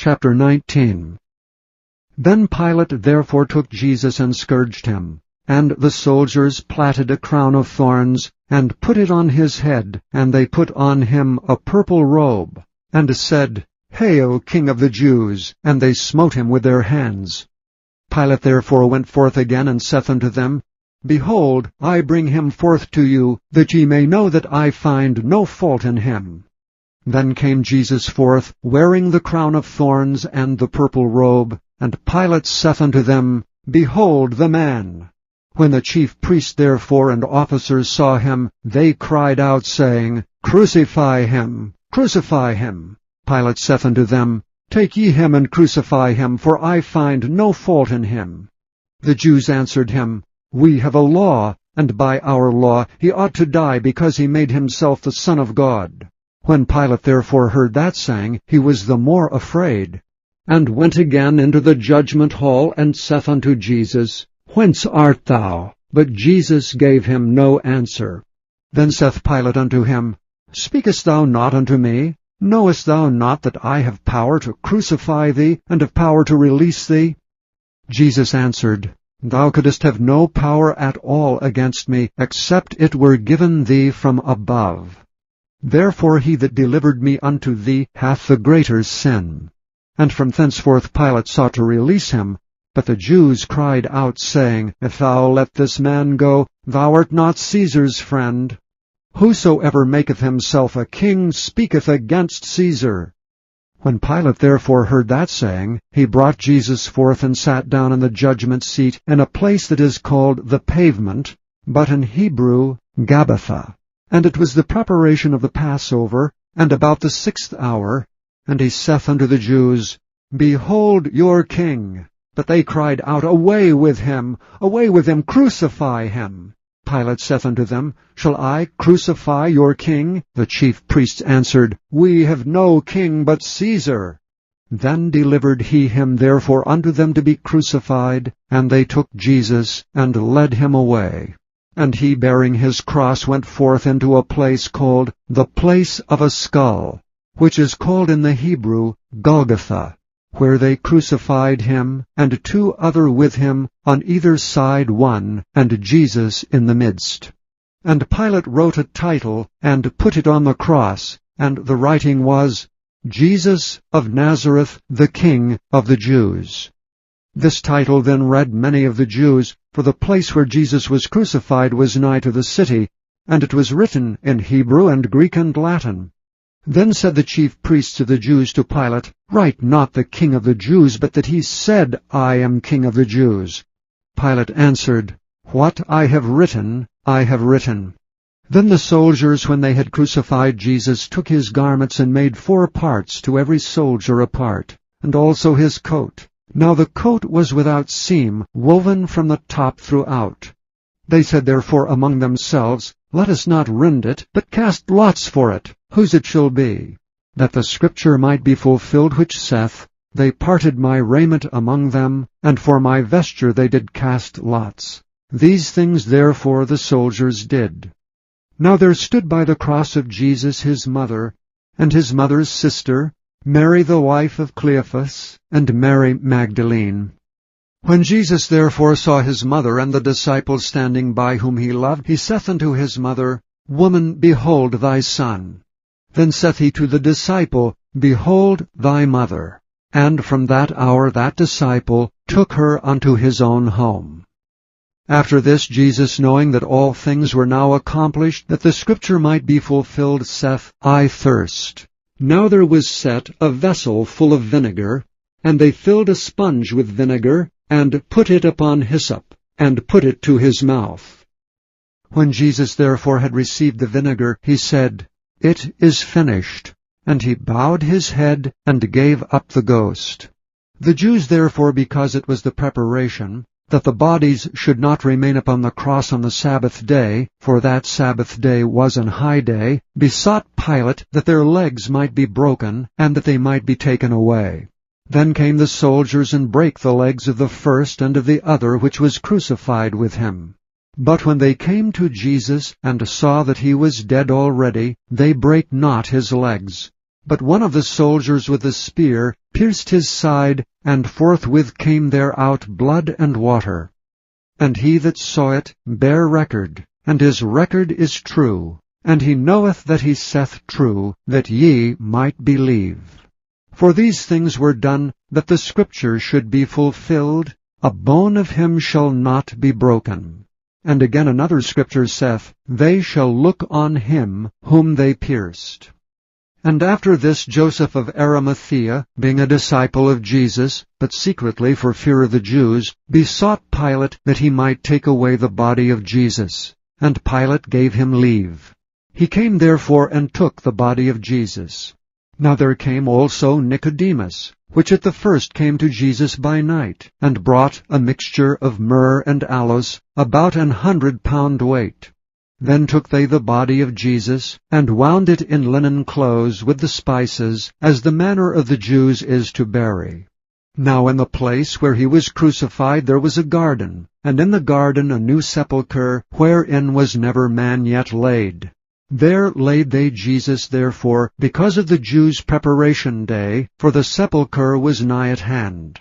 Chapter 19. Then Pilate therefore took Jesus and scourged him. And the soldiers platted a crown of thorns, and put it on his head, and they put on him a purple robe, and said, Hail, King of the Jews! And they smote him with their hands. Pilate therefore went forth again, and saith unto them, Behold, I bring him forth to you, that ye may know that I find no fault in him. Then came Jesus forth, wearing the crown of thorns and the purple robe, and Pilate saith unto them, Behold the man! When the chief priests therefore and officers saw him, they cried out, saying, Crucify him! Crucify him! Pilate saith unto them, Take ye him and crucify him, for I find no fault in him. The Jews answered him, We have a law, and by our law he ought to die, because he made himself the Son of God. When Pilate therefore heard that saying, he was the more afraid, and went again into the judgment hall, and saith unto Jesus, Whence art thou? But Jesus gave him no answer. Then saith Pilate unto him, Speakest thou not unto me? Knowest thou not that I have power to crucify thee, and have power to release thee? Jesus answered, Thou couldst have no power at all against me, except it were given thee from above. Therefore he that delivered me unto thee hath the greater sin. And from thenceforth Pilate sought to release him. But the Jews cried out, saying, If thou let this man go, thou art not Caesar's friend. Whosoever maketh himself a king speaketh against Caesar. When Pilate therefore heard that saying, he brought Jesus forth and sat down in the judgment seat in a place that is called the Pavement, but in Hebrew Gabbatha. And it was the preparation of the Passover, and about the 6th hour. And he saith unto the Jews, Behold your king! But they cried out, Away with him! Away with him! Crucify him! Pilate saith unto them, Shall I crucify your king? The chief priests answered, We have no king but Caesar. Then delivered he him therefore unto them to be crucified, and they took Jesus, and led him away. And he, bearing his cross, went forth into a place called the Place of a Skull, which is called in the Hebrew Golgotha, where they crucified him, and two other with him, on either side one, and Jesus in the midst. And Pilate wrote a title, and put it on the cross, and the writing was, Jesus of Nazareth, the King of the Jews. This title then read many of the Jews, for the place where Jesus was crucified was nigh to the city, and it was written in Hebrew and Greek and Latin. Then said the chief priests of the Jews to Pilate, Write not the King of the Jews, but that he said, I am King of the Jews. Pilate answered, What I have written, I have written. Then the soldiers, when they had crucified Jesus, took his garments and made 4 parts, to every soldier a part, and also his coat. Now the coat was without seam, woven from the top throughout. They said therefore among themselves, Let us not rend it, but cast lots for it, whose it shall be. That the scripture might be fulfilled which saith, They parted my raiment among them, and for my vesture they did cast lots. These things therefore the soldiers did. Now there stood by the cross of Jesus his mother, and his mother's sister, Mary the wife of Cleophas, and Mary Magdalene. When Jesus therefore saw his mother and the disciples standing by whom he loved, he saith unto his mother, Woman, behold thy son. Then saith he to the disciple, Behold thy mother. And from that hour that disciple took her unto his own home. After this Jesus, knowing that all things were now accomplished, that the scripture might be fulfilled, saith, I thirst. Now there was set a vessel full of vinegar, and they filled a sponge with vinegar, and put it upon hyssop, and put it to his mouth. When Jesus therefore had received the vinegar, he said, It is finished. And he bowed his head, and gave up the ghost. The Jews therefore, because it was the preparation, that the bodies should not remain upon the cross on the Sabbath day, for that Sabbath day was an high day, besought Pilate that their legs might be broken, and that they might be taken away. Then came the soldiers, and brake the legs of the first and of the other which was crucified with him. But when they came to Jesus, and saw that he was dead already, they brake not his legs. But one of the soldiers with a spear pierced his side, and forthwith came there out blood and water. And he that saw it bare record, and his record is true, and he knoweth that he saith true, that ye might believe. For these things were done, that the Scripture should be fulfilled, A bone of him shall not be broken. And again another Scripture saith, They shall look on him whom they pierced. And after this Joseph of Arimathea, being a disciple of Jesus, but secretly for fear of the Jews, besought Pilate that he might take away the body of Jesus. And Pilate gave him leave. He came therefore and took the body of Jesus. Now there came also Nicodemus, which at the first came to Jesus by night, and brought a mixture of myrrh and aloes, about 100 pound weight. Then took they the body of Jesus, and wound it in linen clothes with the spices, as the manner of the Jews is to bury. Now in the place where he was crucified there was a garden, and in the garden a new sepulchre, wherein was never man yet laid. There laid they Jesus therefore, because of the Jews' preparation day, for the sepulchre was nigh at hand.